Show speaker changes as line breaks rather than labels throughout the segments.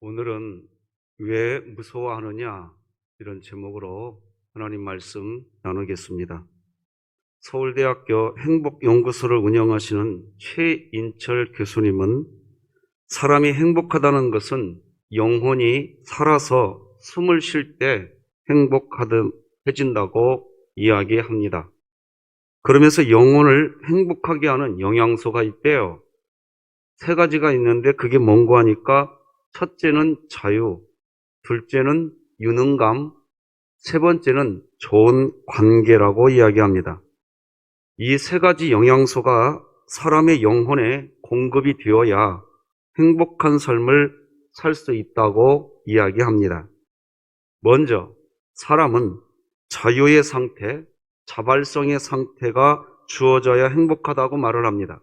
오늘은 왜 무서워하느냐 이런 제목으로 하나님 말씀 나누겠습니다. 서울대학교 행복연구소를 운영하시는 최인철 교수님은 사람이 행복하다는 것은 영혼이 살아서 숨을 쉴 때 행복해진다고 이야기합니다. 그러면서 영혼을 행복하게 하는 영양소가 있대요. 세 가지가 있는데 그게 뭔고 하니까 첫째는 자유, 둘째는 유능감, 세 번째는 좋은 관계라고 이야기합니다. 이 세 가지 영양소가 사람의 영혼에 공급이 되어야 행복한 삶을 살 수 있다고 이야기합니다. 먼저 사람은 자유의 상태, 자발성의 상태가 주어져야 행복하다고 말을 합니다.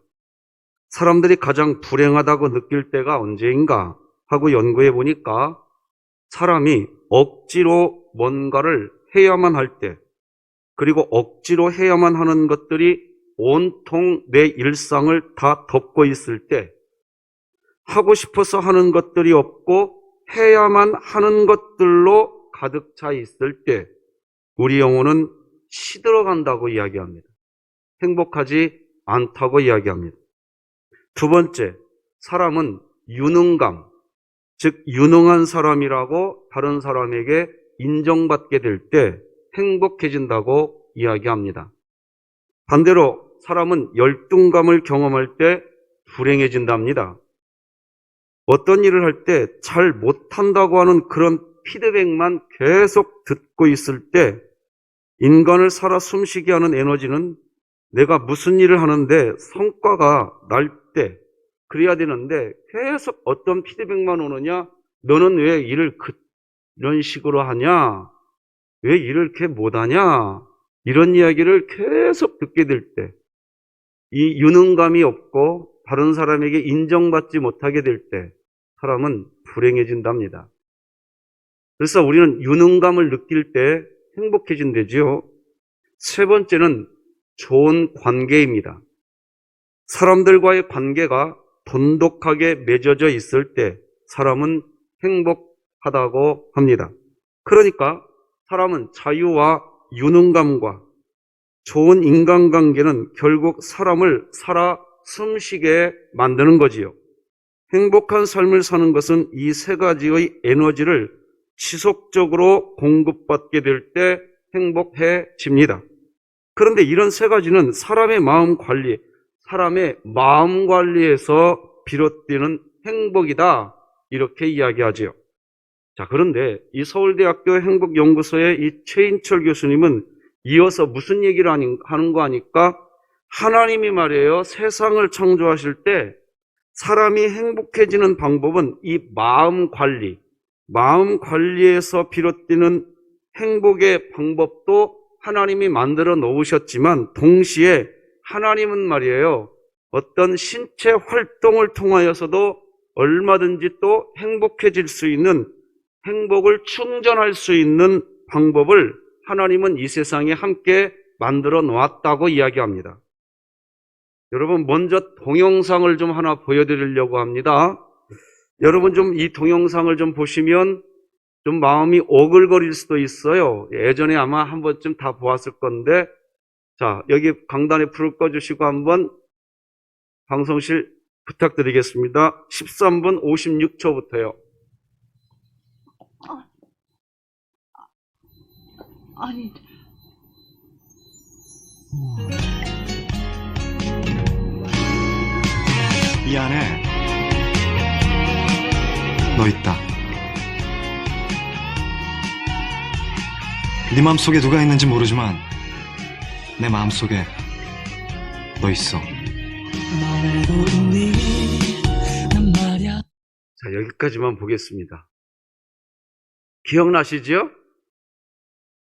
사람들이 가장 불행하다고 느낄 때가 언제인가 하고 연구해 보니까 사람이 억지로 뭔가를 해야만 할 때, 그리고 억지로 해야만 하는 것들이 온통 내 일상을 다 덮고 있을 때, 하고 싶어서 하는 것들이 없고 해야만 하는 것들로 가득 차 있을 때 우리 영혼은 시들어간다고 이야기합니다. 행복하지 않다고 이야기합니다. 두 번째, 사람은 유능감, 즉 유능한 사람이라고 다른 사람에게 인정받게 될 때 행복해진다고 이야기합니다. 반대로 사람은 열등감을 경험할 때 불행해진답니다. 어떤 일을 할 때 잘 못한다고 하는 그런 피드백만 계속 듣고 있을 때 인간을 살아 숨쉬게 하는 에너지는 내가 무슨 일을 하는데 성과가 날 때 그래야 되는데 계속 어떤 피드백만 오느냐, 너는 왜 일을 이런 식으로 하냐, 왜 일을 이렇게 못하냐, 이런 이야기를 계속 듣게 될 때 이 유능감이 없고 다른 사람에게 인정받지 못하게 될 때 사람은 불행해진답니다. 그래서 우리는 유능감을 느낄 때 행복해진다지요. 세 번째는 좋은 관계입니다. 사람들과의 관계가 돈독하게 맺어져 있을 때 사람은 행복하다고 합니다. 그러니까 사람은 자유와 유능감과 좋은 인간관계는 결국 사람을 살아 숨쉬게 만드는 거지요. 행복한 삶을 사는 것은 이 세 가지의 에너지를 지속적으로 공급받게 될 때 행복해집니다. 그런데 이런 세 가지는 사람의 마음 관리에서 비롯되는 행복이다, 이렇게 이야기하지요. 자, 그런데 이 서울대학교 행복연구소의 이 최인철 교수님은 이어서 무슨 얘기를 하는 거 아니까 하나님이 말이에요, 세상을 창조하실 때 사람이 행복해지는 방법은 이 마음 관리에서 비롯되는 행복의 방법도 하나님이 만들어 놓으셨지만 동시에 하나님은 말이에요, 어떤 신체 활동을 통하여서도 얼마든지 또 행복해질 수 있는, 행복을 충전할 수 있는 방법을 하나님은 이 세상에 함께 만들어 놓았다고 이야기합니다. 여러분, 먼저 동영상을 좀 하나 보여드리려고 합니다. 여러분 좀 이 동영상을 좀 보시면 좀 마음이 오글거릴 수도 있어요. 예전에 아마 한 번쯤 다 보았을 건데, 자, 여기 강단에 불을 꺼주시고 한번 방송실 부탁드리겠습니다. 13분 56초부터요.
아니,
이 안에 너 있다. 네 마음속에 누가 있는지 모르지만 내 마음속에 너 있어.
자, 여기까지만 보겠습니다. 기억나시죠?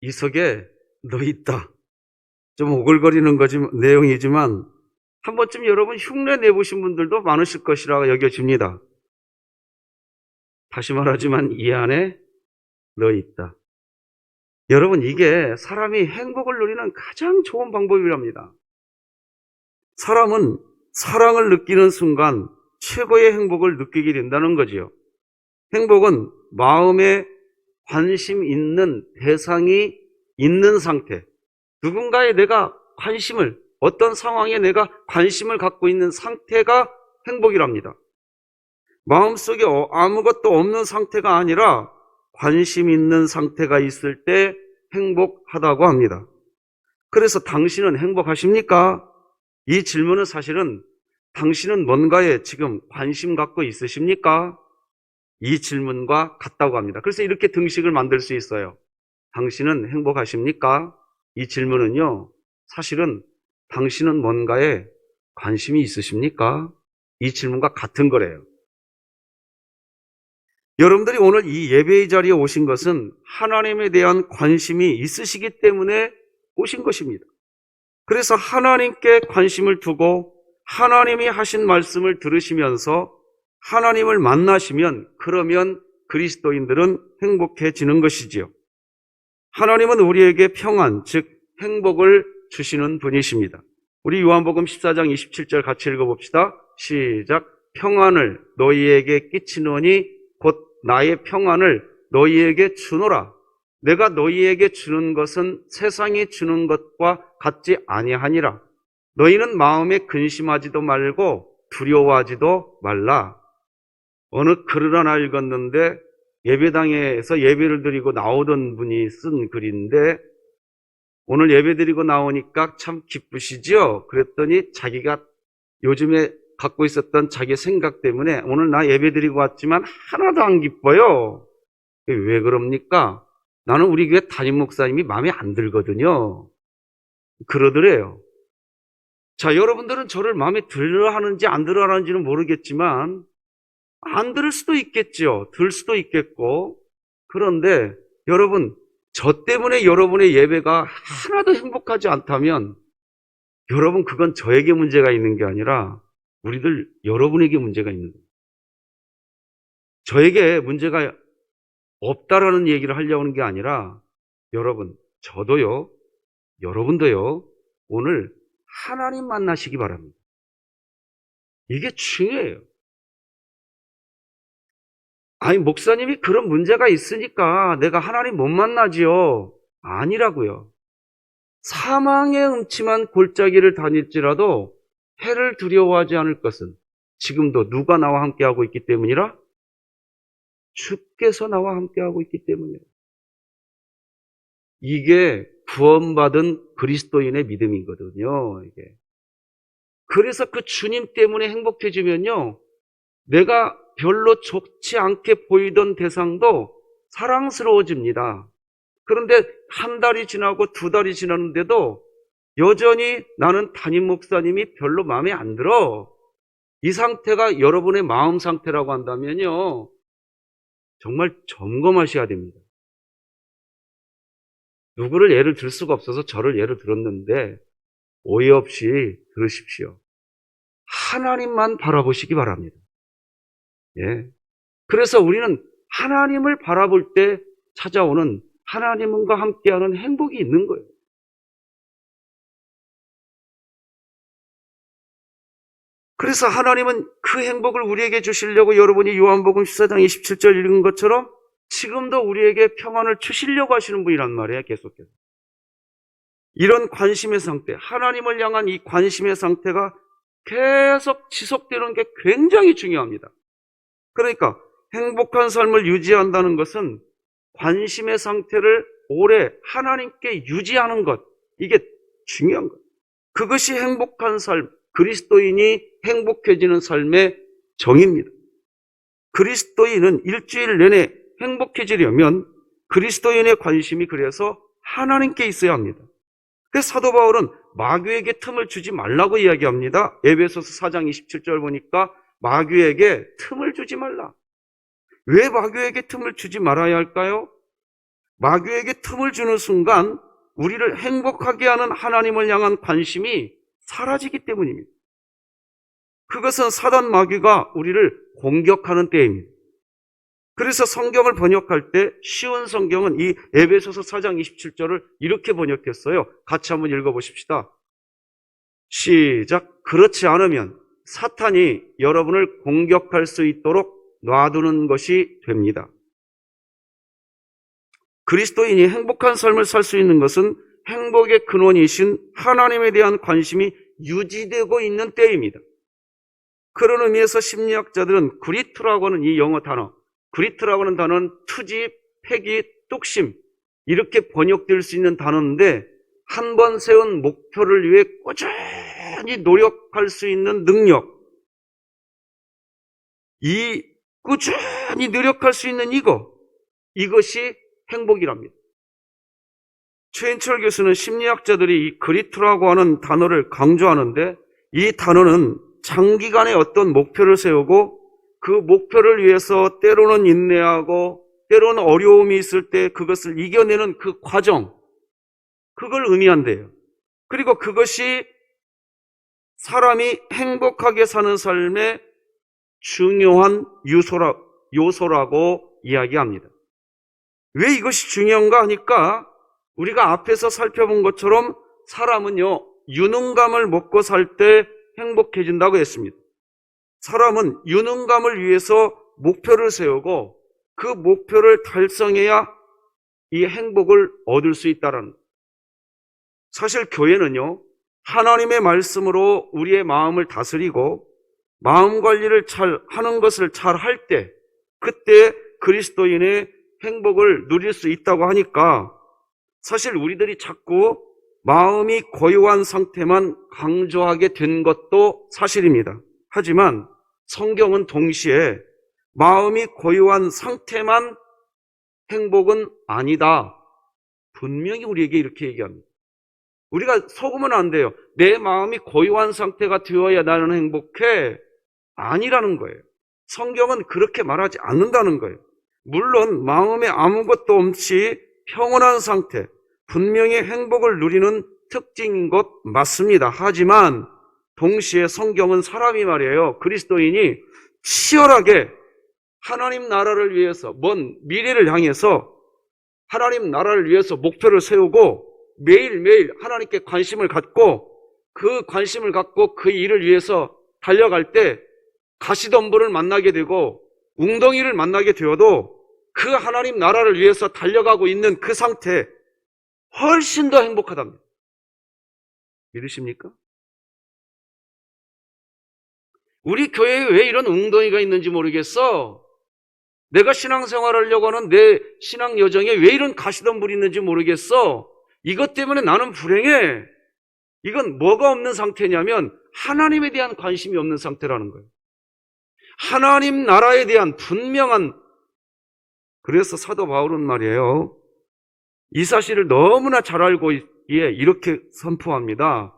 이 속에 너 있다. 좀 오글거리는 내용이지만 한 번쯤 여러분 흉내 내보신 분들도 많으실 것이라 여겨집니다. 다시 말하지만 이 안에 너 있다. 여러분, 이게 사람이 행복을 누리는 가장 좋은 방법이랍니다. 사람은 사랑을 느끼는 순간 최고의 행복을 느끼게 된다는 거지요. 행복은 마음에 관심 있는 대상이 있는 상태, 누군가에 내가 관심을, 어떤 상황에 내가 관심을 갖고 있는 상태가 행복이랍니다. 마음속에 아무것도 없는 상태가 아니라 관심 있는 상태가 있을 때 행복하다고 합니다. 그래서 당신은 행복하십니까? 이 질문은 사실은 당신은 뭔가에 지금 관심 갖고 있으십니까? 이 질문과 같다고 합니다. 그래서 이렇게 등식을 만들 수 있어요. 당신은 행복하십니까? 이 질문은요, 사실은 당신은 뭔가에 관심이 있으십니까? 이 질문과 같은 거래요. 여러분들이 오늘 이 예배의 자리에 오신 것은 하나님에 대한 관심이 있으시기 때문에 오신 것입니다. 그래서 하나님께 관심을 두고 하나님이 하신 말씀을 들으시면서 하나님을 만나시면 그러면 그리스도인들은 행복해지는 것이지요. 하나님은 우리에게 평안, 즉 행복을 주시는 분이십니다. 우리 요한복음 14장 27절 같이 읽어봅시다. 시작. 평안을 너희에게 끼치노니 곧 나의 평안을 너희에게 주노라. 내가 너희에게 주는 것은 세상이 주는 것과 같지 아니하니라. 너희는 마음에 근심하지도 말고 두려워하지도 말라. 어느 글을 하나 읽었는데 예배당에서 예배를 드리고 나오던 분이 쓴 글인데 오늘 예배 드리고 나오니까 참 기쁘시죠? 그랬더니 자기가 요즘에 갖고 있었던 자기 생각 때문에 오늘 나 예배 드리고 왔지만 하나도 안 기뻐요. 왜 그럽니까? 나는 우리 교회 담임 목사님이 마음에 안 들거든요. 그러더래요. 자, 여러분들은 저를 마음에 들어 하는지 안 들어 하는지는 모르겠지만 안 들을 수도 있겠죠. 들 수도 있겠고. 그런데 여러분, 저 때문에 여러분의 예배가 하나도 행복하지 않다면 여러분, 그건 저에게 문제가 있는 게 아니라 우리들 여러분에게 문제가 있는 거예요. 저에게 문제가 없다라는 얘기를 하려고 하는 게 아니라 여러분, 저도요, 여러분도요, 오늘 하나님 만나시기 바랍니다. 이게 중요해요. 아니, 목사님이 그런 문제가 있으니까 내가 하나님 못 만나지요. 아니라고요. 사망의 음침한 골짜기를 다닐지라도 해를 두려워하지 않을 것은 지금도 누가 나와 함께하고 있기 때문이라? 주께서 나와 함께하고 있기 때문이에요. 이게 구원받은 그리스도인의 믿음이거든요. 이게. 그래서 그 주님 때문에 행복해지면요, 내가 별로 좋지 않게 보이던 대상도 사랑스러워집니다. 그런데 한 달이 지나고 두 달이 지났는데도 여전히 나는 담임 목사님이 별로 마음에 안 들어. 이 상태가 여러분의 마음 상태라고 한다면요, 정말 점검하셔야 됩니다. 누구를 예를 들 수가 없어서 저를 예를 들었는데 오해 없이 들으십시오. 하나님만 바라보시기 바랍니다. 예. 그래서 우리는 하나님을 바라볼 때 찾아오는 하나님과 함께하는 행복이 있는 거예요. 그래서 하나님은 그 행복을 우리에게 주시려고 여러분이 요한복음 14장 27절 읽은 것처럼 지금도 우리에게 평안을 주시려고 하시는 분이란 말이에요. 계속해서. 이런 관심의 상태, 하나님을 향한 이 관심의 상태가 계속 지속되는 게 굉장히 중요합니다. 그러니까 행복한 삶을 유지한다는 것은 관심의 상태를 오래 하나님께 유지하는 것, 이게 중요한 것. 그것이 행복한 삶, 그리스도인이 행복해지는 삶의 정의입니다. 그리스도인은 일주일 내내 행복해지려면 그리스도인의 관심이 그래서 하나님께 있어야 합니다. 그래서 사도 바울은 마귀에게 틈을 주지 말라고 이야기합니다. 에베소서 4장 27절 보니까 마귀에게 틈을 주지 말라. 왜 마귀에게 틈을 주지 말아야 할까요? 마귀에게 틈을 주는 순간 우리를 행복하게 하는 하나님을 향한 관심이 사라지기 때문입니다. 그것은 사단 마귀가 우리를 공격하는 때입니다. 그래서 성경을 번역할 때 쉬운 성경은 이 에베소서 4장 27절을 이렇게 번역했어요. 같이 한번 읽어보십시다. 시작. 그렇지 않으면 사탄이 여러분을 공격할 수 있도록 놔두는 것이 됩니다. 그리스도인이 행복한 삶을 살 수 있는 것은 행복의 근원이신 하나님에 대한 관심이 유지되고 있는 때입니다. 그런 의미에서 심리학자들은 그리트라고 하는 이 영어 단어, 그리트라고 하는 단어는 투지, 패기, 뚝심 이렇게 번역될 수 있는 단어인데 한 번 세운 목표를 위해 꾸준히 노력할 수 있는 능력, 이 꾸준히 노력할 수 있는 이것이 행복이랍니다. 최인철 교수는 심리학자들이 이 그리트라고 하는 단어를 강조하는데 이 단어는 장기간의 어떤 목표를 세우고 그 목표를 위해서 때로는 인내하고 때로는 어려움이 있을 때 그것을 이겨내는 그 과정, 그걸 의미한대요. 그리고 그것이 사람이 행복하게 사는 삶의 중요한 요소라고 이야기합니다. 왜 이것이 중요한가 하니까 우리가 앞에서 살펴본 것처럼 사람은요, 유능감을 먹고 살 때 행복해진다고 했습니다. 사람은 유능감을 위해서 목표를 세우고 그 목표를 달성해야 이 행복을 얻을 수 있다는. 사실 교회는요, 하나님의 말씀으로 우리의 마음을 다스리고 마음 관리를 잘 하는 것을 잘 할 때 그때 그리스도인의 행복을 누릴 수 있다고 하니까 사실 우리들이 자꾸 마음이 고요한 상태만 강조하게 된 것도 사실입니다. 하지만 성경은 동시에 마음이 고요한 상태만 행복은 아니다. 분명히 우리에게 이렇게 얘기합니다. 우리가 속으면 안 돼요. 내 마음이 고요한 상태가 되어야 나는 행복해. 아니라는 거예요. 성경은 그렇게 말하지 않는다는 거예요. 물론 마음에 아무것도 없이 평온한 상태, 분명히 행복을 누리는 특징인 것 맞습니다. 하지만 동시에 성경은 사람이 말이에요. 그리스도인이 치열하게 하나님 나라를 위해서, 먼 미래를 향해서 하나님 나라를 위해서 목표를 세우고 매일매일 하나님께 관심을 갖고 그 관심을 갖고 그 일을 위해서 달려갈 때 가시덤불을 만나게 되고 웅덩이를 만나게 되어도 그 하나님 나라를 위해서 달려가고 있는 그 상태 훨씬 더 행복하답니다. 믿으십니까? 우리 교회에 왜 이런 웅덩이가 있는지 모르겠어. 내가 신앙생활을 하려고 하는 내 신앙 여정에 왜 이런 가시덤불이 있는지 모르겠어. 이것 때문에 나는 불행해. 이건 뭐가 없는 상태냐면 하나님에 대한 관심이 없는 상태라는 거예요. 하나님 나라에 대한 분명한, 그래서 사도 바울은 말이에요, 이 사실을 너무나 잘 알고 이렇게 선포합니다.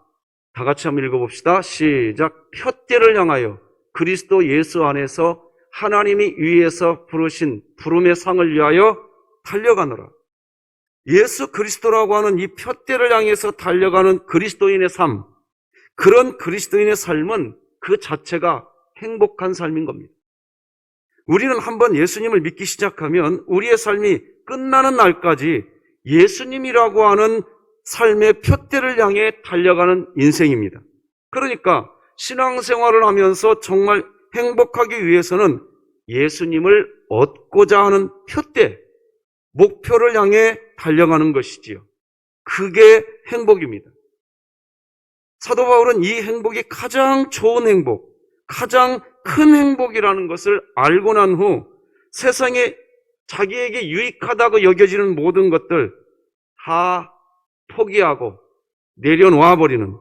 다 같이 한번 읽어봅시다. 시작. 푯대를 향하여 그리스도 예수 안에서 하나님이 위에서 부르신 부름의 상을 위하여 달려가노라. 예수 그리스도라고 하는 이 푯대를 향해서 달려가는 그리스도인의 삶, 그런 그리스도인의 삶은 그 자체가 행복한 삶인 겁니다. 우리는 한번 예수님을 믿기 시작하면 우리의 삶이 끝나는 날까지 예수님이라고 하는 삶의 푯대를 향해 달려가는 인생입니다. 그러니까 신앙생활을 하면서 정말 행복하기 위해서는 예수님을 얻고자 하는 푯대, 목표를 향해 달려가는 것이지요. 그게 행복입니다. 사도 바울은 이 행복이 가장 좋은 행복, 가장 큰 행복이라는 것을 알고 난 후 세상에 자기에게 유익하다고 여겨지는 모든 것들 다 포기하고 내려놓아 버리는,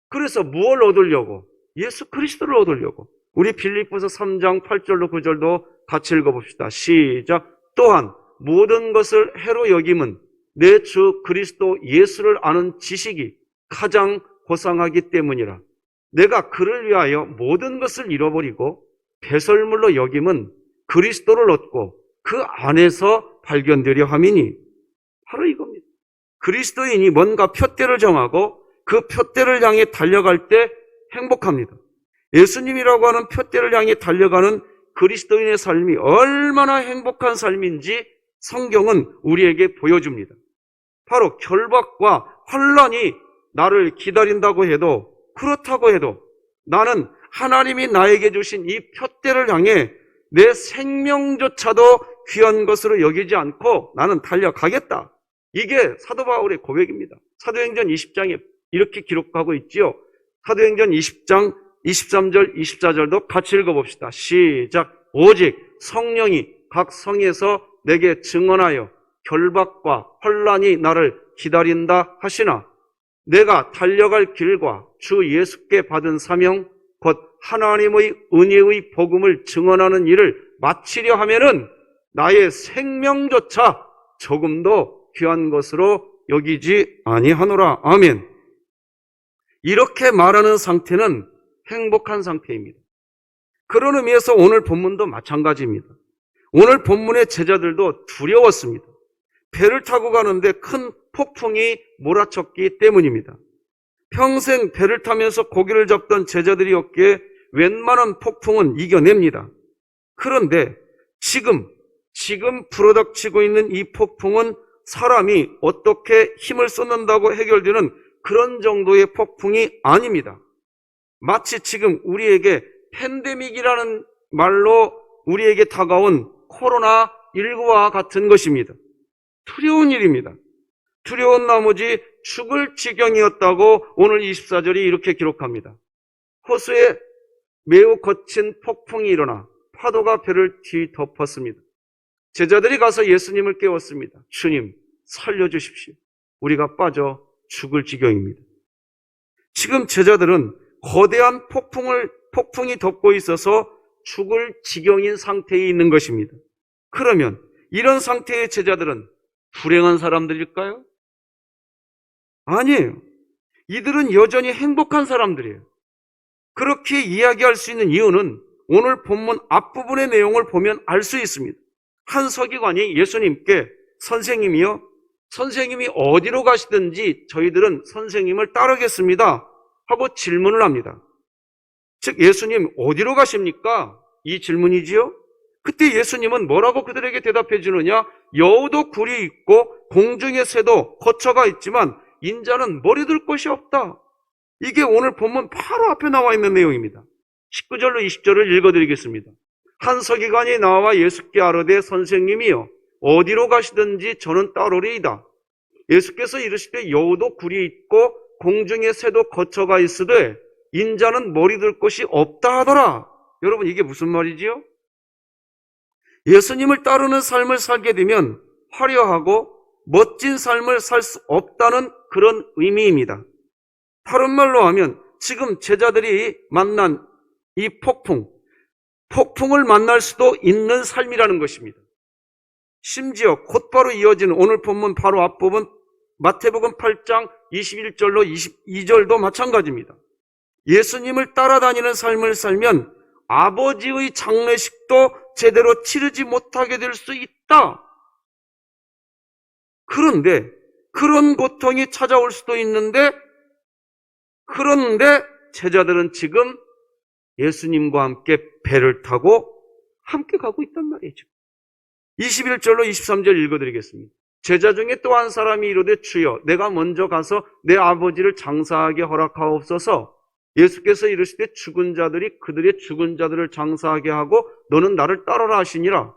그래서 무엇을 얻으려고? 예수 그리스도를 얻으려고. 우리 빌립보서 3장 8절로 9절도 같이 읽어봅시다. 시작. 또한 모든 것을 해로 여김은 내 주 그리스도 예수를 아는 지식이 가장 고상하기 때문이라. 내가 그를 위하여 모든 것을 잃어버리고 배설물로 여김은 그리스도를 얻고 그 안에서 발견되려 함이니. 바로 이겁니다. 그리스도인이 뭔가 푯대를 정하고 그 푯대를 향해 달려갈 때 행복합니다. 예수님이라고 하는 푯대를 향해 달려가는 그리스도인의 삶이 얼마나 행복한 삶인지 성경은 우리에게 보여줍니다. 바로 결박과 환난이 나를 기다린다고 해도, 그렇다고 해도 나는 하나님이 나에게 주신 이 푯대를 향해 내 생명조차도 귀한 것으로 여기지 않고 나는 달려가겠다. 이게 사도 바울의 고백입니다. 사도행전 20장에 이렇게 기록하고 있지요. 사도행전 20장 23절, 24절도 같이 읽어봅시다. 시작. 오직 성령이 각 성에서 내게 증언하여 결박과 혼란이 나를 기다린다 하시나 내가 달려갈 길과 주 예수께 받은 사명 곧 하나님의 은혜의 복음을 증언하는 일을 마치려 하면은 나의 생명조차 조금도 귀한 것으로 여기지 아니하노라. 아멘. 이렇게 말하는 상태는 행복한 상태입니다. 그런 의미에서 오늘 본문도 마찬가지입니다. 오늘 본문의 제자들도 두려웠습니다. 배를 타고 가는데 큰 폭풍이 몰아쳤기 때문입니다. 평생 배를 타면서 고기를 잡던 제자들이었기에 웬만한 폭풍은 이겨냅니다. 그런데 지금 불어닥치고 있는 이 폭풍은 사람이 어떻게 힘을 쏟는다고 해결되는 그런 정도의 폭풍이 아닙니다. 마치 지금 우리에게 팬데믹이라는 말로 우리에게 다가온 코로나19와 같은 것입니다. 두려운 일입니다. 두려운 나머지 죽을 지경이었다고 오늘 24절이 이렇게 기록합니다. 호수에 매우 거친 폭풍이 일어나 파도가 배를 뒤덮었습니다. 제자들이 가서 예수님을 깨웠습니다. 주님, 살려주십시오. 우리가 빠져 죽을 지경입니다. 지금 제자들은 거대한 폭풍이 덮고 있어서 죽을 지경인 상태에 있는 것입니다. 그러면 이런 상태의 제자들은 불행한 사람들일까요? 아니에요. 이들은 여전히 행복한 사람들이에요. 그렇게 이야기할 수 있는 이유는 오늘 본문 앞부분의 내용을 보면 알 수 있습니다. 한 서기관이 예수님께 선생님이 어디로 가시든지 저희들은 선생님을 따르겠습니다 하고 질문을 합니다. 즉 예수님 어디로 가십니까? 이 질문이지요. 그때 예수님은 뭐라고 그들에게 대답해 주느냐? 여우도 굴이 있고 공중의 새도 거처가 있지만 인자는 머리 둘 곳이 없다. 이게 오늘 본문 바로 앞에 나와 있는 내용입니다. 19절로 20절을 읽어드리겠습니다. 한 서기관이 나와 예수께 아뢰되 선생님이여 어디로 가시든지 저는 따르리이다. 예수께서 이르시되 여우도 굴이 있고 공중의 새도 거처가 있으되 인자는 머리 둘 곳이 없다 하더라. 여러분 이게 무슨 말이지요? 예수님을 따르는 삶을 살게 되면 화려하고 멋진 삶을 살 수 없다는 그런 의미입니다. 다른 말로 하면 지금 제자들이 만난 이 폭풍을 만날 수도 있는 삶이라는 것입니다. 심지어 곧바로 이어지는 오늘 본문 바로 앞부분 마태복음 8장 21절로 22절도 마찬가지입니다. 예수님을 따라다니는 삶을 살면 아버지의 장례식도 제대로 치르지 못하게 될 수 있다. 그런데 그런 고통이 찾아올 수도 있는데 그런데 제자들은 지금 예수님과 함께 배를 타고 함께 가고 있단 말이죠. 21절로 23절 읽어드리겠습니다. 제자 중에 또 한 사람이 이르되 주여 내가 먼저 가서 내 아버지를 장사하게 허락하옵소서. 예수께서 이르시되 죽은 자들이 그들의 죽은 자들을 장사하게 하고 너는 나를 따르라 하시니라.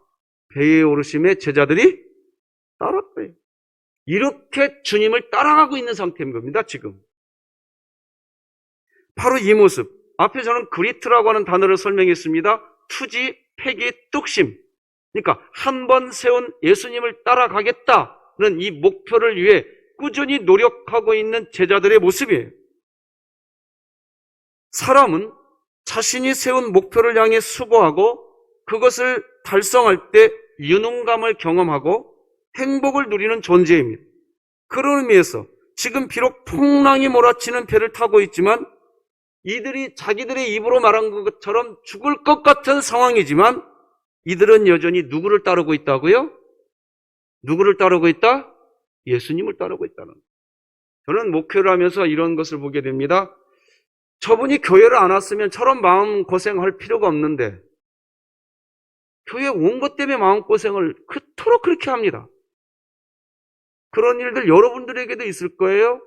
배에 오르심에 제자들이 따랐어요. 이렇게 주님을 따라가고 있는 상태인 겁니다. 지금 바로 이 모습, 앞에 저는 그리트라고 하는 단어를 설명했습니다. 투지, 패기, 뚝심. 그러니까 한 번 세운 예수님을 따라가겠다는 이 목표를 위해 꾸준히 노력하고 있는 제자들의 모습이에요. 사람은 자신이 세운 목표를 향해 수고하고 그것을 달성할 때 유능감을 경험하고 행복을 누리는 존재입니다. 그런 의미에서 지금 비록 풍랑이 몰아치는 배를 타고 있지만 이들이 자기들의 입으로 말한 것처럼 죽을 것 같은 상황이지만 이들은 여전히 누구를 따르고 있다고요? 누구를 따르고 있다? 예수님을 따르고 있다는 거예요. 저는 목회를 하면서 이런 것을 보게 됩니다. 저분이 교회를 안 왔으면 저런 마음고생할 필요가 없는데 교회 온 것 때문에 마음고생을 그토록 그렇게 합니다. 그런 일들 여러분들에게도 있을 거예요.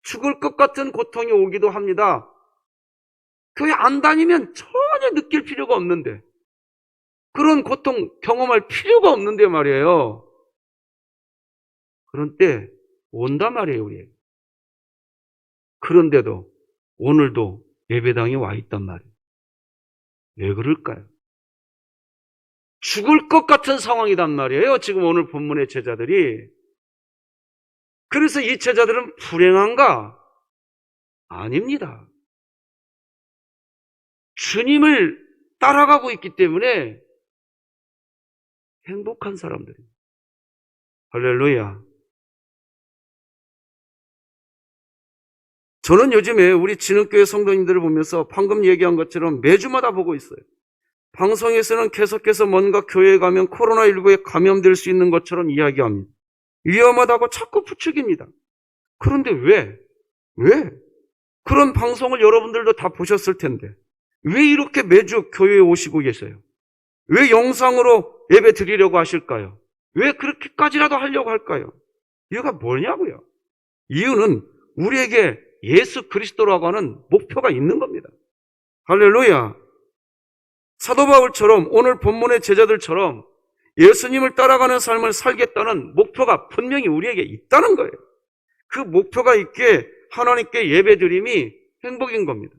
죽을 것 같은 고통이 오기도 합니다. 교회 안 다니면 전혀 느낄 필요가 없는데 그런 고통 경험할 필요가 없는데 말이에요. 그런 때 온단 말이에요, 우리에게. 그런데도 오늘도 예배당에 와 있단 말이에요. 왜 그럴까요? 죽을 것 같은 상황이단 말이에요, 지금 오늘 본문의 제자들이. 그래서 이 제자들은 불행한가? 아닙니다. 주님을 따라가고 있기 때문에 행복한 사람들입니다. 할렐루야. 저는 요즘에 우리 진흥교회 성도님들을 보면서 방금 얘기한 것처럼 매주마다 보고 있어요. 방송에서는 계속해서 뭔가 교회에 가면 코로나19에 감염될 수 있는 것처럼 이야기합니다. 위험하다고 자꾸 부추깁니다. 그런데 왜? 그런 방송을 여러분들도 다 보셨을 텐데 왜 이렇게 매주 교회에 오시고 계세요? 왜 영상으로 예배 드리려고 하실까요? 왜 그렇게까지라도 하려고 할까요? 이유가 뭐냐고요? 이유는 우리에게 예수 그리스도라고 하는 목표가 있는 겁니다. 할렐루야. 사도 바울처럼 오늘 본문의 제자들처럼 예수님을 따라가는 삶을 살겠다는 목표가 분명히 우리에게 있다는 거예요. 그 목표가 있기에 하나님께 예배드림이 행복인 겁니다.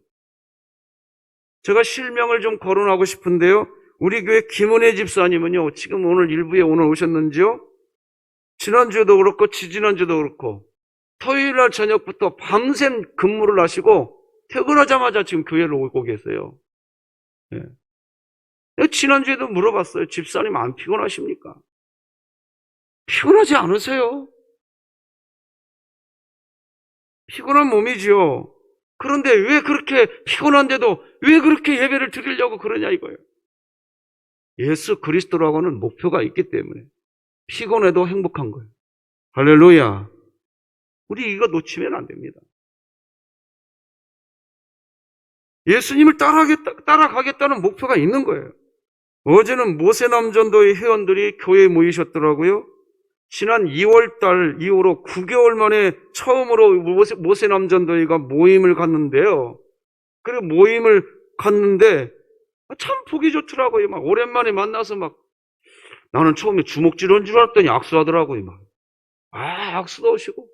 제가 실명을 좀 거론하고 싶은데요. 우리 교회 김은혜 집사님은요, 지금 오늘 일부에 오늘 오셨는지요? 지난주에도 그렇고 지지난주에도 그렇고 토요일날 저녁부터 밤샘 근무를 하시고 퇴근하자마자 지금 교회를 오고 계세요. 예. 지난주에도 물어봤어요. 집사님 안 피곤하십니까? 피곤하지 않으세요? 피곤한 몸이지요. 그런데 왜 그렇게 피곤한데도 왜 그렇게 예배를 드리려고 그러냐 이거예요. 예수 그리스도라고 하는 목표가 있기 때문에 피곤해도 행복한 거예요. 할렐루야. 우리 이거 놓치면 안 됩니다. 예수님을 따라가겠다는 목표가 있는 거예요. 어제는 모세남전도의 회원들이 교회에 모이셨더라고요. 지난 2월 달 이후로 9개월 만에 처음으로 모세남전도회가 모임을 갔는데요. 그리고 모임을 갔는데 참 보기 좋더라고요. 막 오랜만에 만나서 막 나는 처음에 주먹질한 줄 알았더니 악수하더라고요. 막. 악수도 하시고.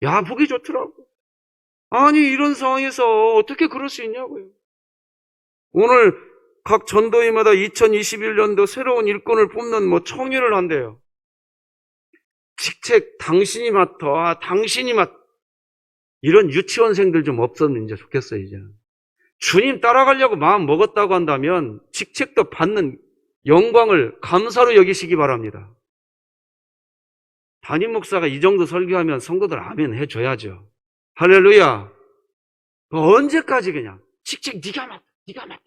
야, 보기 좋더라고. 아니, 이런 상황에서 어떻게 그럴 수 있냐고요. 오늘 각 전도회마다 2021년도 새로운 일꾼을 뽑는 청회를 한대요. 직책 당신이 맡아, 당신이 맡아. 이런 유치원생들 좀 없었으면 이제 좋겠어요, 이제. 주님 따라가려고 마음 먹었다고 한다면 직책도 받는 영광을 감사로 여기시기 바랍니다. 담임 목사가 이 정도 설교하면 성도들 아멘 해줘야죠. 할렐루야. 언제까지 그냥 직책 네가 맡아.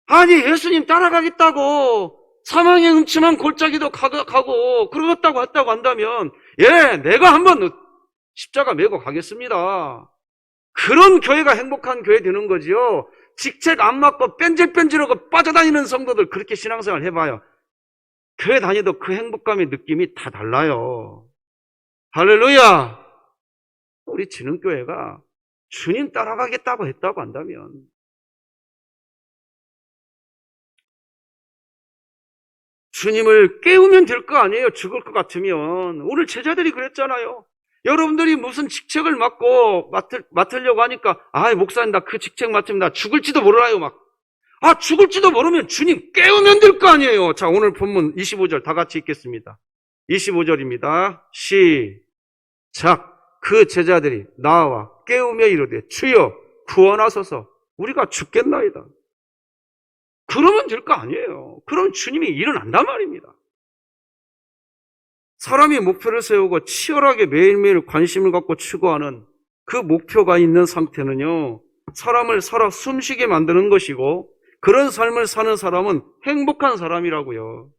아니 예수님 따라가겠다고 사망의 음침한 골짜기도 가고 그러겠다고 했다고 한다면 내가 한번 십자가 메고 가겠습니다. 그런 교회가 행복한 교회 되는 거지요. 직책 안 맡고 뺀질뺀질하고 빠져다니는 성도들 그렇게 신앙생활 해봐요. 교회 다니도 그 행복감의 느낌이 다 달라요. 할렐루야. 우리 진흥교회가 주님 따라가겠다고 했다고 한다면 주님을 깨우면 될 거 아니에요. 죽을 것 같으면. 오늘 제자들이 그랬잖아요. 여러분들이 무슨 직책을 맡으려고 하니까 목사님 나 그 직책 맡으면 나 죽을지도 몰라요. 막. 죽을지도 모르면 주님 깨우면 될 거 아니에요. 자, 오늘 본문 25절 다 같이 읽겠습니다. 25절입니다. 시작. 그 제자들이 나와 깨우며 이르되 주여 구원하소서 우리가 죽겠나이다. 그러면 될 거 아니에요. 그럼 주님이 일어난단 말입니다. 사람이 목표를 세우고 치열하게 매일매일 관심을 갖고 추구하는 그 목표가 있는 상태는요, 사람을 살아 숨쉬게 만드는 것이고 그런 삶을 사는 사람은 행복한 사람이라고요.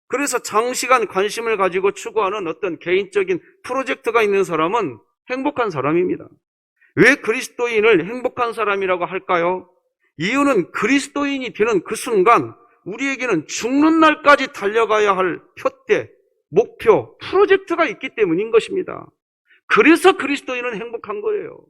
그래서 장시간 관심을 가지고 추구하는 어떤 개인적인 프로젝트가 있는 사람은 행복한 사람입니다. 왜 그리스도인을 행복한 사람이라고 할까요? 이유는 그리스도인이 되는 그 순간 우리에게는 죽는 날까지 달려가야 할 표대, 목표, 프로젝트가 있기 때문인 것입니다. 그래서 그리스도인은 행복한 거예요.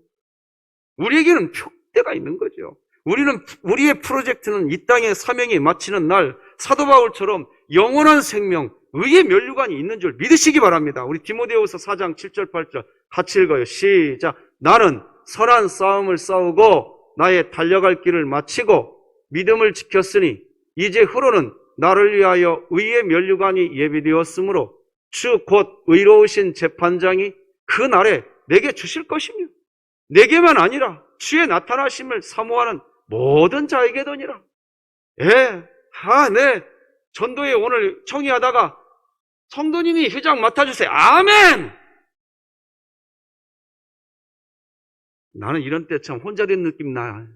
우리에게는 표대가 있는 거죠. 우리의 프로젝트는 이 땅의 사명이 마치는 날 사도 바울처럼 영원한 생명, 의의 면류관이 있는 줄 믿으시기 바랍니다. 우리 디모데후서 4장 7절 8절 같이 읽어요. 시작. 나는 선한 싸움을 싸우고 나의 달려갈 길을 마치고 믿음을 지켰으니 이제 후로는 나를 위하여 의의 면류관이 예비되었으므로 주 곧 의로우신 재판장이 그 날에 내게 주실 것이며 내게만 아니라 주의 나타나심을 사모하는 모든 자에게더니라. 네. 전도회 오늘 청의하다가 성도님이 회장 맡아주세요. 아멘! 나는 이런 때 참 혼자 된 느낌 나.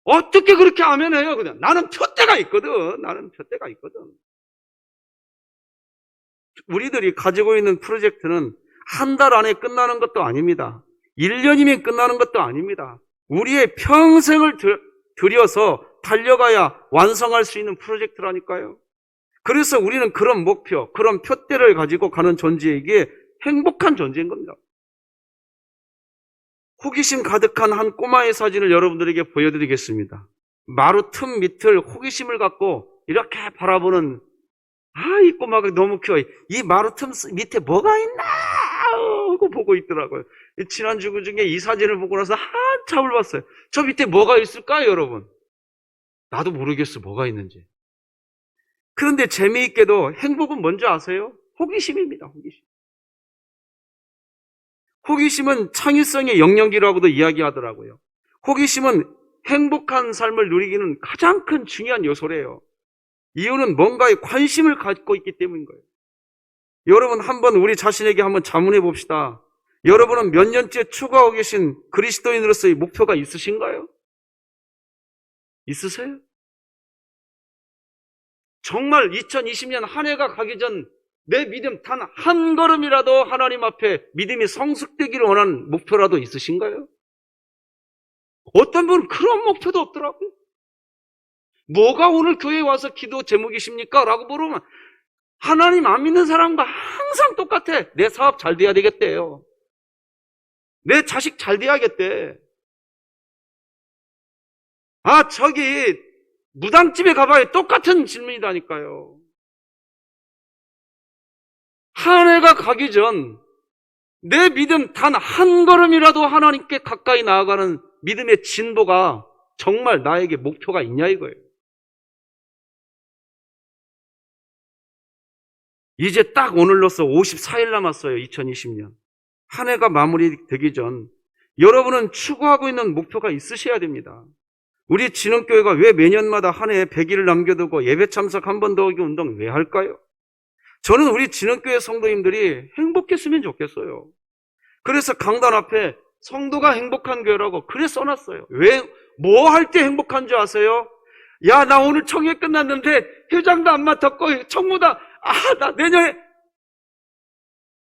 어떻게 그렇게 아멘해요? 그냥 나는 표대가 있거든. 우리들이 가지고 있는 프로젝트는 한 달 안에 끝나는 것도 아닙니다. 1년이면 끝나는 것도 아닙니다. 우리의 평생을 들여서 달려가야 완성할 수 있는 프로젝트라니까요. 그래서 우리는 그런 목표, 그런 표대를 가지고 가는 존재에게 행복한 존재인 겁니다. 호기심 가득한 한 꼬마의 사진을 여러분들에게 보여드리겠습니다. 마루 틈 밑을 호기심을 갖고 이렇게 바라보는 이 꼬마가 너무 귀여워. 이 마루 틈 밑에 뭐가 있나 하고 보고 있더라고요. 지난주 중에 이 사진을 보고 나서 한참을 봤어요. 저 밑에 뭐가 있을까요, 여러분? 나도 모르겠어, 뭐가 있는지. 그런데 재미있게도 행복은 뭔지 아세요? 호기심입니다, 호기심. 호기심은 창의성의 영역이라고도 이야기하더라고요. 호기심은 행복한 삶을 누리기는 가장 큰 중요한 요소래요. 이유는 뭔가에 관심을 갖고 있기 때문인 거예요. 여러분 한번 우리 자신에게 한번 자문해 봅시다. 여러분은 몇 년째 추구하고 계신 그리스도인으로서의 목표가 있으신가요? 있으세요? 정말 2020년 한 해가 가기 전 내 믿음 단 한 걸음이라도 하나님 앞에 믿음이 성숙되기를 원하는 목표라도 있으신가요? 어떤 분은 그런 목표도 없더라고요. 뭐가 오늘 교회에 와서 기도 제목이십니까? 라고 물으면 하나님 안 믿는 사람과 항상 똑같아. 내 사업 잘 돼야 되겠대요. 내 자식 잘 돼야겠대. 저기 무당집에 가봐야 똑같은 질문이다니까요. 한 해가 가기 전 내 믿음 단 한 걸음이라도 하나님께 가까이 나아가는 믿음의 진보가 정말 나에게 목표가 있냐 이거예요. 이제 딱 오늘로써 54일 남았어요. 2020년. 한 해가 마무리되기 전 여러분은 추구하고 있는 목표가 있으셔야 됩니다. 우리 진흥교회가 왜 매년마다 한 해에 100일을 남겨두고 예배 참석 한 번 더 오기 운동 왜 할까요? 저는 우리 진흥교회 성도님들이 행복했으면 좋겠어요. 그래서 강단 앞에 성도가 행복한 교회라고 그래 써놨어요. 왜? 뭐 할 때 행복한 줄 아세요? 야, 나 오늘 청회 끝났는데 회장도 안 맡았고 청무다. 나 내년에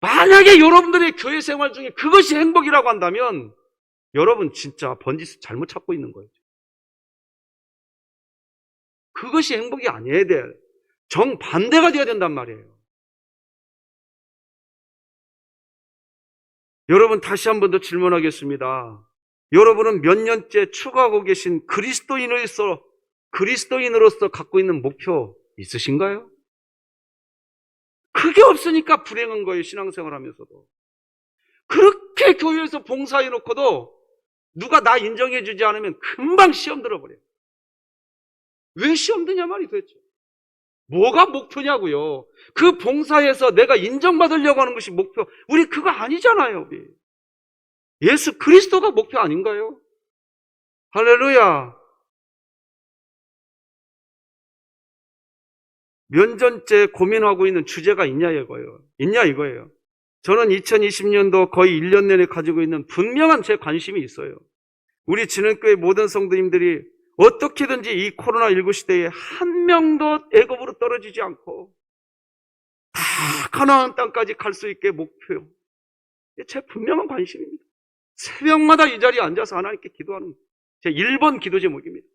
만약에 여러분들의 교회 생활 중에 그것이 행복이라고 한다면 여러분 진짜 번지수 잘못 찾고 있는 거예요. 그것이 행복이 아니어야 돼. 정반대가 돼야 된단 말이에요. 여러분 다시 한 번 더 질문하겠습니다. 여러분은 몇 년째 추구하고 계신 그리스도인으로서 갖고 있는 목표 있으신가요? 그게 없으니까 불행한 거예요. 신앙생활 하면서도. 그렇게 교회에서 봉사해놓고도 누가 나 인정해주지 않으면 금방 시험 들어버려요. 왜 시험 드냐 말이 도대체. 뭐가 목표냐고요. 그 봉사에서 내가 인정받으려고 하는 것이 목표. 우리 그거 아니잖아요. 우리. 예수 그리스도가 목표 아닌가요? 할렐루야. 몇 년째 고민하고 있는 주제가 있냐 이거예요. 저는 2020년도 거의 1년 내내 가지고 있는 분명한 제 관심이 있어요. 우리 진흥교회 모든 성도님들이 어떻게든지 이 코로나19 시대에 한 명도 애굽으로 떨어지지 않고 다 가나안 땅까지 갈 수 있게 목표요. 제 분명한 관심입니다. 새벽마다 이 자리에 앉아서 하나님께 기도하는 제 1번 기도 제목입니다.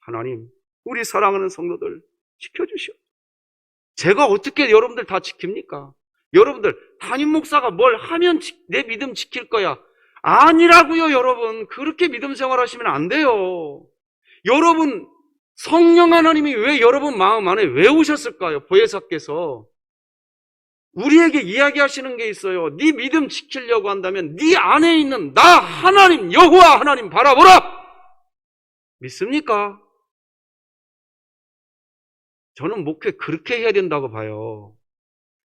하나님, 우리 사랑하는 성도들 지켜주시오. 제가 어떻게 여러분들 다 지킵니까? 여러분들 담임 목사가 뭘 하면 내 믿음 지킬 거야. 아니라고요, 여러분. 그렇게 믿음 생활하시면 안 돼요. 여러분, 성령 하나님이 왜 여러분 마음 안에 왜 오셨을까요? 보혜사께서 우리에게 이야기하시는 게 있어요. 네 믿음 지키려고 한다면 네 안에 있는 나 하나님, 여호와 하나님 바라보라. 믿습니까? 저는 목회 그렇게 해야 된다고 봐요.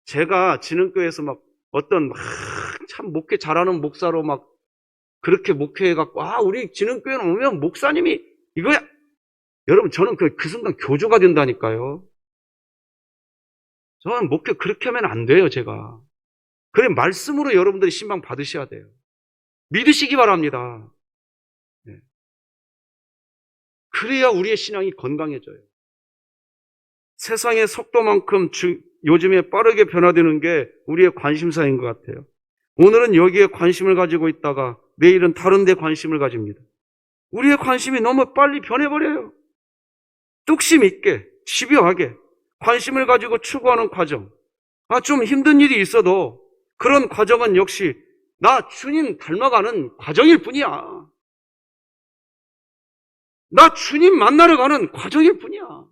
제가 진흥교회에서 막 어떤 참 목회 잘하는 목사로 막 그렇게 목회해갖고 우리 진흥교회는 오면 목사님이 이거야. 여러분, 저는 그 순간 교주가 된다니까요. 저는 목회 그렇게 하면 안 돼요, 제가. 그래, 말씀으로 여러분들이 신방 받으셔야 돼요. 믿으시기 바랍니다. 네. 그래야 우리의 신앙이 건강해져요. 세상의 속도만큼 요즘에 빠르게 변화되는 게 우리의 관심사인 것 같아요. 오늘은 여기에 관심을 가지고 있다가 내일은 다른 데 관심을 가집니다. 우리의 관심이 너무 빨리 변해버려요. 뚝심 있게, 집요하게 관심을 가지고 추구하는 과정. 좀 힘든 일이 있어도 그런 과정은 역시 나 주님 닮아가는 과정일 뿐이야. 나 주님 만나러 가는 과정일 뿐이야.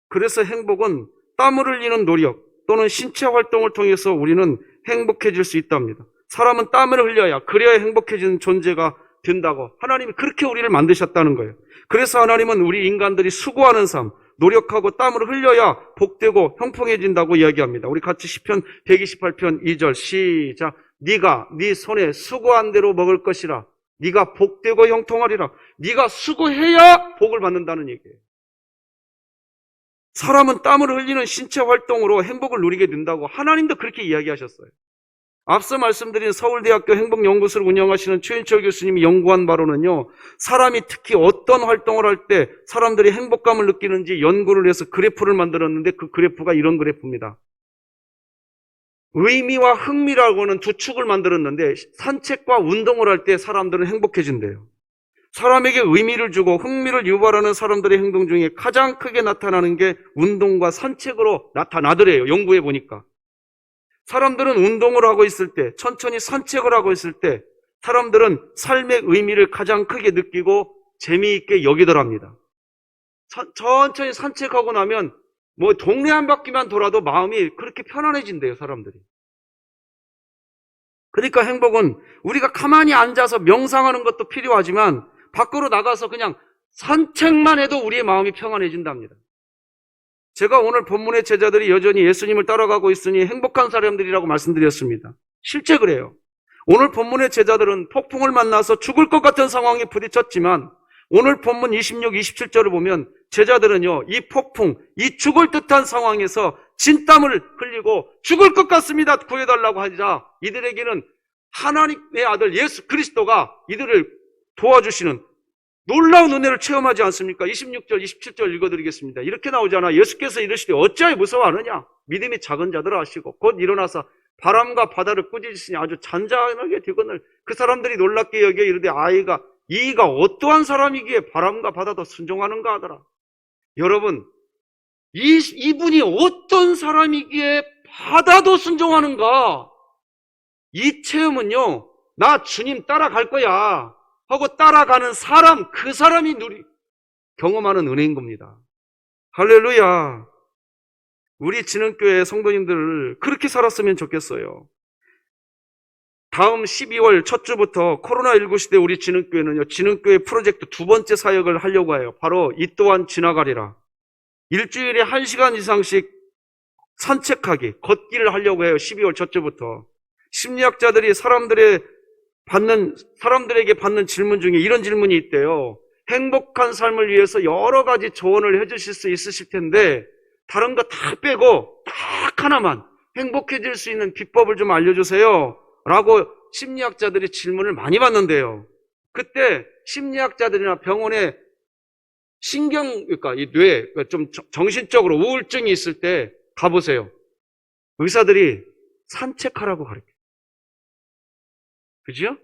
그래서 행복은 땀을 흘리는 노력 또는 신체 활동을 통해서 우리는 행복해질 수 있답니다. 사람은 땀을 흘려야 그래야 행복해지는 존재가 된다고 하나님이 그렇게 우리를 만드셨다는 거예요. 그래서 하나님은 우리 인간들이 수고하는 삶, 노력하고 땀을 흘려야 복되고 형통해진다고 이야기합니다. 우리 같이 시편 128편 2절 시작. 네가 네 손에 수고한 대로 먹을 것이라. 네가 복되고 형통하리라. 네가 수고해야 복을 받는다는 얘기예요. 사람은 땀을 흘리는 신체 활동으로 행복을 누리게 된다고 하나님도 그렇게 이야기하셨어요. 앞서 말씀드린 서울대학교 행복연구소를 운영하시는 최인철 교수님이 연구한 바로는요, 사람이 특히 어떤 활동을 할 때 사람들이 행복감을 느끼는지 연구를 해서 그래프를 만들었는데 그 그래프가 이런 그래프입니다. 의미와 흥미라고 하는 두 축을 만들었는데 산책과 운동을 할 때 사람들은 행복해진대요. 사람에게 의미를 주고 흥미를 유발하는 사람들의 행동 중에 가장 크게 나타나는 게 운동과 산책으로 나타나더래요. 연구해 보니까. 사람들은 운동을 하고 있을 때, 천천히 산책을 하고 있을 때 사람들은 삶의 의미를 가장 크게 느끼고 재미있게 여기더랍니다. 천천히 산책하고 나면 동네 한 바퀴만 돌아도 마음이 그렇게 편안해진대요, 사람들이. 그러니까 행복은 우리가 가만히 앉아서 명상하는 것도 필요하지만 밖으로 나가서 그냥 산책만 해도 우리의 마음이 평안해진답니다. 제가 오늘 본문의 제자들이 여전히 예수님을 따라가고 있으니 행복한 사람들이라고 말씀드렸습니다. 실제 그래요. 오늘 본문의 제자들은 폭풍을 만나서 죽을 것 같은 상황에 부딪혔지만 오늘 본문 26, 27절을 보면 제자들은요, 이 폭풍, 이 죽을 듯한 상황에서 진땀을 흘리고 죽을 것 같습니다. 구해달라고 하자 이들에게는 하나님의 아들 예수 그리스도가 이들을 도와주시는 놀라운 은혜를 체험하지 않습니까? 26절, 27절 읽어드리겠습니다. 이렇게 나오잖아. 예수께서 이르시되 어찌하여 무서워하느냐? 믿음이 작은 자들아 하시고 곧 일어나서 바람과 바다를 꾸짖으시니 아주 잔잔하게 되거늘 그 사람들이 놀랍게 여겨 이르되 이가 어떠한 사람이기에 바람과 바다도 순종하는가 하더라. 여러분, 이분이 어떤 사람이기에 바다도 순종하는가? 이 체험은요, 나 주님 따라갈 거야 하고 따라가는 사람, 그 사람이 경험하는 은혜인 겁니다. 할렐루야. 우리 진흥교회 성도님들 그렇게 살았으면 좋겠어요. 다음 12월 첫 주부터 코로나19 시대 우리 진흥교회는요, 진흥교회 프로젝트 두 번째 사역을 하려고 해요. 바로 이 또한 지나가리라. 일주일에 1시간 이상씩 산책하기, 걷기를 하려고 해요. 12월 첫 주부터. 심리학자들이 사람들에게 받는 질문 중에 이런 질문이 있대요. 행복한 삶을 위해서 여러 가지 조언을 해주실 수 있으실 텐데 다른 거 다 빼고 딱 하나만 행복해질 수 있는 비법을 좀 알려주세요 라고 심리학자들이 질문을 많이 받는데요. 그때 심리학자들이나 병원에 그러니까 이 뇌, 좀 정신적으로 우울증이 있을 때 가보세요. 의사들이 산책하라고 가르쳐요. 그죠?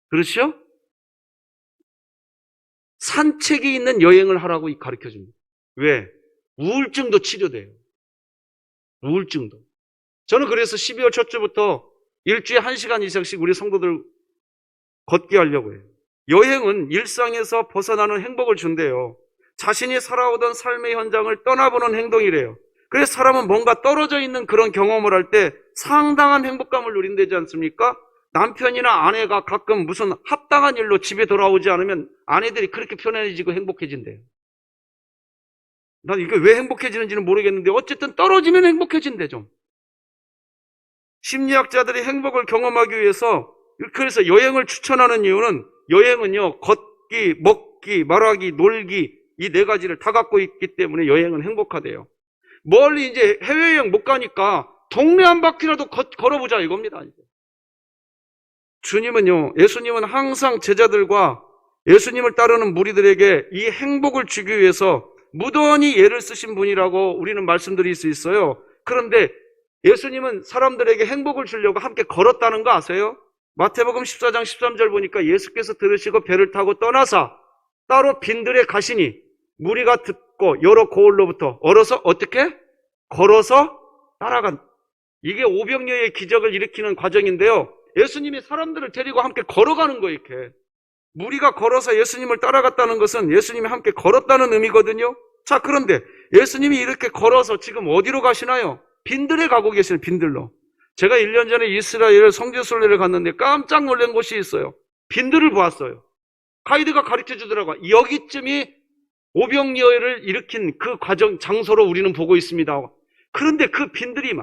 그렇죠? 산책이 있는 여행을 하라고 가르쳐줍니다. 왜? 우울증도 치료돼요. 우울증도. 저는 그래서 12월 첫 주부터 일주일에 1시간 이상씩 우리 성도들 걷게 하려고 해요. 여행은 일상에서 벗어나는 행복을 준대요. 자신이 살아오던 삶의 현장을 떠나보는 행동이래요. 그래서 사람은 뭔가 떨어져 있는 그런 경험을 할 때 상당한 행복감을 누린다지 않습니까? 남편이나 아내가 가끔 무슨 합당한 일로 집에 돌아오지 않으면 아내들이 그렇게 편안해지고 행복해진대요. 난 이게 왜 행복해지는지는 모르겠는데 어쨌든 떨어지면 행복해진대 좀. 심리학자들이 행복을 경험하기 위해서 그래서 여행을 추천하는 이유는 여행은요 걷기, 먹기, 말하기, 놀기 이 4가지를 다 갖고 있기 때문에 여행은 행복하대요. 멀리 이제 해외여행 못 가니까 동네 한 바퀴라도 걸어보자 이겁니다. 예수님은 항상 제자들과 예수님을 따르는 무리들에게 이 행복을 주기 위해서 무던히 예를 쓰신 분이라고 우리는 말씀드릴 수 있어요. 그런데 예수님은 사람들에게 행복을 주려고 함께 걸었다는 거 아세요? 마태복음 14장 13절 보니까 예수께서 들으시고 배를 타고 떠나사 따로 빈들에 가시니 무리가 듣고 여러 고을로부터 얼어서 어떻게? 걸어서 따라간. 이게 오병이어의 기적을 일으키는 과정인데요. 예수님이 사람들을 데리고 함께 걸어가는 거예요. 이렇게. 무리가 걸어서 예수님을 따라갔다는 것은 예수님이 함께 걸었다는 의미거든요. 자, 그런데 예수님이 이렇게 걸어서 지금 어디로 가시나요? 빈들에 가고 계시는 빈들로. 제가 1년 전에 이스라엘 성지순례를 갔는데 깜짝 놀란 곳이 있어요. 빈들을 보았어요. 가이드가 가르쳐 주더라고요. 여기쯤이 오병이어를 일으킨 그 과정, 장소로 우리는 보고 있습니다. 그런데 그 빈들이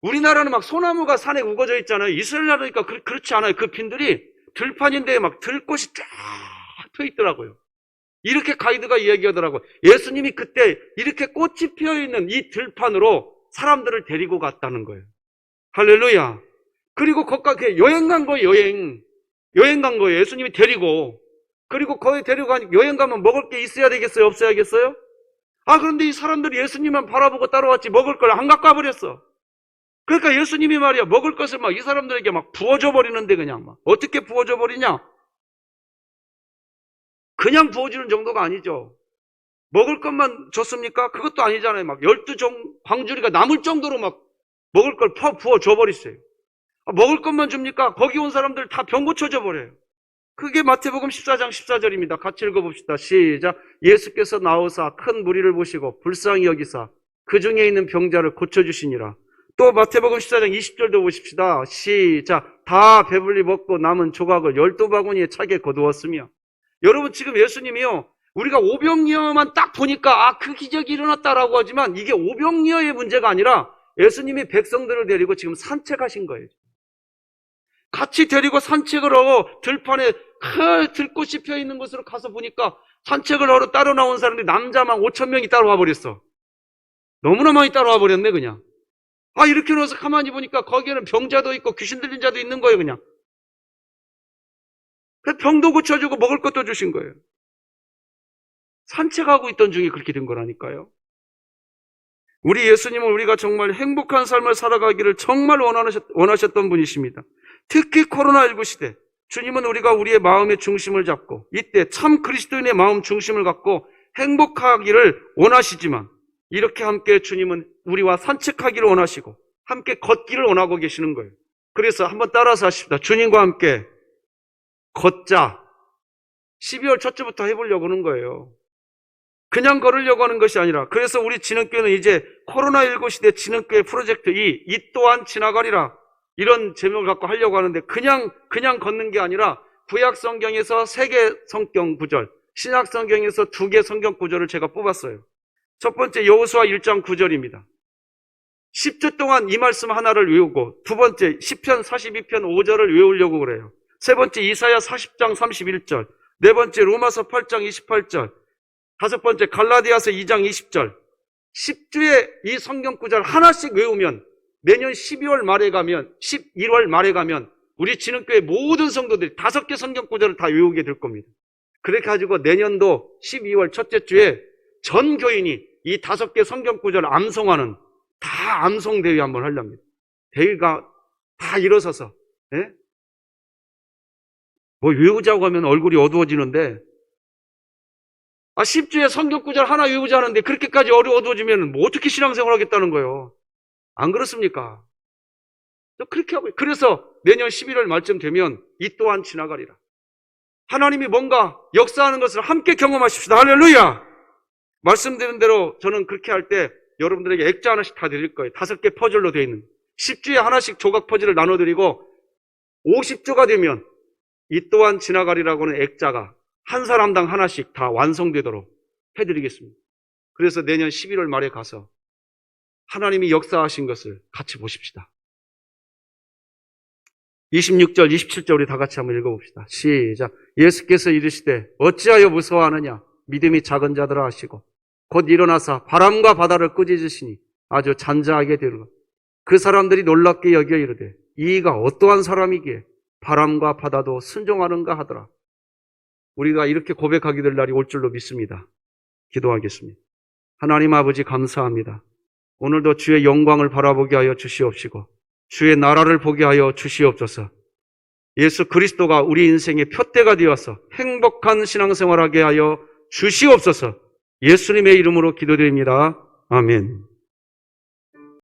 우리나라는 막 소나무가 산에 우거져 있잖아요. 이스라엘 나라니까 그렇지 않아요. 그 빈들이 들판인데 막 들꽃이 쫙 펴 있더라고요. 이렇게 가이드가 이야기하더라고요. 예수님이 그때 이렇게 꽃이 피어 있는 이 들판으로 사람들을 데리고 갔다는 거예요. 할렐루야. 그리고 거기까지 여행 간 거예요. 여행 간 거예요. 예수님이 데리고. 그리고 거기 데리고 가니까 여행 가면 먹을 게 있어야 되겠어요? 없어야겠어요? 그런데 이 사람들이 예수님만 바라보고 따라왔지 먹을 걸 안 갖고 와버렸어. 그러니까 예수님이 말이야 먹을 것을 막 이 사람들에게 막 부어줘 버리는데 그냥 막 어떻게 부어줘 버리냐? 그냥 부어주는 정도가 아니죠. 먹을 것만 줬습니까? 그것도 아니잖아요. 막 12종 광주리가 남을 정도로 막 먹을 걸 부어줘 버리세요. 먹을 것만 줍니까? 거기 온 사람들 다 병 고쳐줘 버려요. 그게 마태복음 14장 14절입니다. 같이 읽어봅시다. 시작. 예수께서 나오사 큰 무리를 보시고 불쌍히 여기사 그 중에 있는 병자를 고쳐주시니라. 또 마태복음 14장 20절도 보십시다. 시작. 다 배불리 먹고 남은 조각을 12바구니에 차게 거두었으며. 여러분 지금 예수님이요. 우리가 오병이어만 딱 보니까 그 기적이 일어났다라고 하지만 이게 오병이어의 문제가 아니라 예수님이 백성들을 데리고 지금 산책하신 거예요. 같이 데리고 산책을 하고 들판에 큰 들꽃이 펴 있는 곳으로 가서 보니까 산책을 하러 따로 나온 사람들이 남자만 5,000명이 따라와 버렸어. 너무나 많이 따라와 버렸네 그냥. 이렇게 넣어서 가만히 보니까 거기에는 병자도 있고 귀신 들린 자도 있는 거예요 그냥. 병도 고쳐주고 먹을 것도 주신 거예요. 산책하고 있던 중에 그렇게 된 거라니까요. 우리 예수님은 우리가 정말 행복한 삶을 살아가기를 정말 원하셨던 분이십니다. 특히 코로나19 시대 주님은 우리가 우리의 마음의 중심을 잡고 이때 참 그리스도인의 마음 중심을 갖고 행복하기를 원하시지만 이렇게 함께 주님은 우리와 산책하기를 원하시고 함께 걷기를 원하고 계시는 거예요. 그래서 한번 따라서 하십시다. 주님과 함께 걷자. 12월 첫 주부터 해보려고 하는 거예요. 그냥 걸으려고 하는 것이 아니라 그래서 우리 진흥교회는 이제 코로나19 시대 진흥교회 프로젝트 이 또한 지나가리라 이런 제목을 갖고 하려고 하는데 그냥 걷는 게 아니라 구약 성경에서 3개 성경 구절, 신약 성경에서 2개 성경 구절을 제가 뽑았어요. 첫 번째 여호수아 1장 9절입니다. 10주 동안 이 말씀 하나를 외우고 두 번째 시편 42편 5절을 외우려고 그래요. 세 번째 이사야 40장 31절, 네 번째 로마서 8장 28절, 다섯 번째 갈라디아서 2장 20절. 10주에 이 성경 구절 하나씩 외우면 내년 12월 말에 가면 11월 말에 가면 우리 진흥교회 모든 성도들이 5개 성경 구절을 다 외우게 될 겁니다. 그렇게 가지고 내년도 12월 첫째 주에 전 교인이 이 5개 성경 구절을 암송하는 다 암송 대회 한번 하렵니다. 대회가 다 일어서서 뭐 외우자고 하면 얼굴이 어두워지는데 10주에 성경 구절 하나 외우자 하는데 그렇게까지 어두워지면 뭐 어떻게 신앙생활 하겠다는 거예요. 안 그렇습니까? 또 그렇게 하고, 그래서 내년 11월 말쯤 되면 이 또한 지나가리라. 하나님이 뭔가 역사하는 것을 함께 경험하십시다. 할렐루야! 말씀드린 대로 저는 그렇게 할 때 여러분들에게 액자 하나씩 다 드릴 거예요. 5개 퍼즐로 되어 있는. 10주에 하나씩 조각 퍼즐을 나눠드리고 50주가 되면 이 또한 지나가리라고는 액자가 한 사람당 하나씩 다 완성되도록 해드리겠습니다. 그래서 내년 11월 말에 가서 하나님이 역사하신 것을 같이 보십시다. 26절, 27절 우리 다 같이 한번 읽어봅시다. 시작. 예수께서 이르시되 어찌하여 무서워하느냐? 믿음이 작은 자들아 하시고 곧 일어나사 바람과 바다를 꾸짖으시니 아주 잔잔하게 되리라. 그 사람들이 놀랍게 여겨 이르되 이가 어떠한 사람이기에 바람과 바다도 순종하는가 하더라. 우리가 이렇게 고백하게 될 날이 올 줄로 믿습니다. 기도하겠습니다. 하나님 아버지 감사합니다. 오늘도 주의 영광을 바라보게 하여 주시옵시고 주의 나라를 보게 하여 주시옵소서. 예수 그리스도가 우리 인생의 표대가 되어서 행복한 신앙생활하게 하여 주시옵소서. 예수님의 이름으로 기도드립니다. 아멘.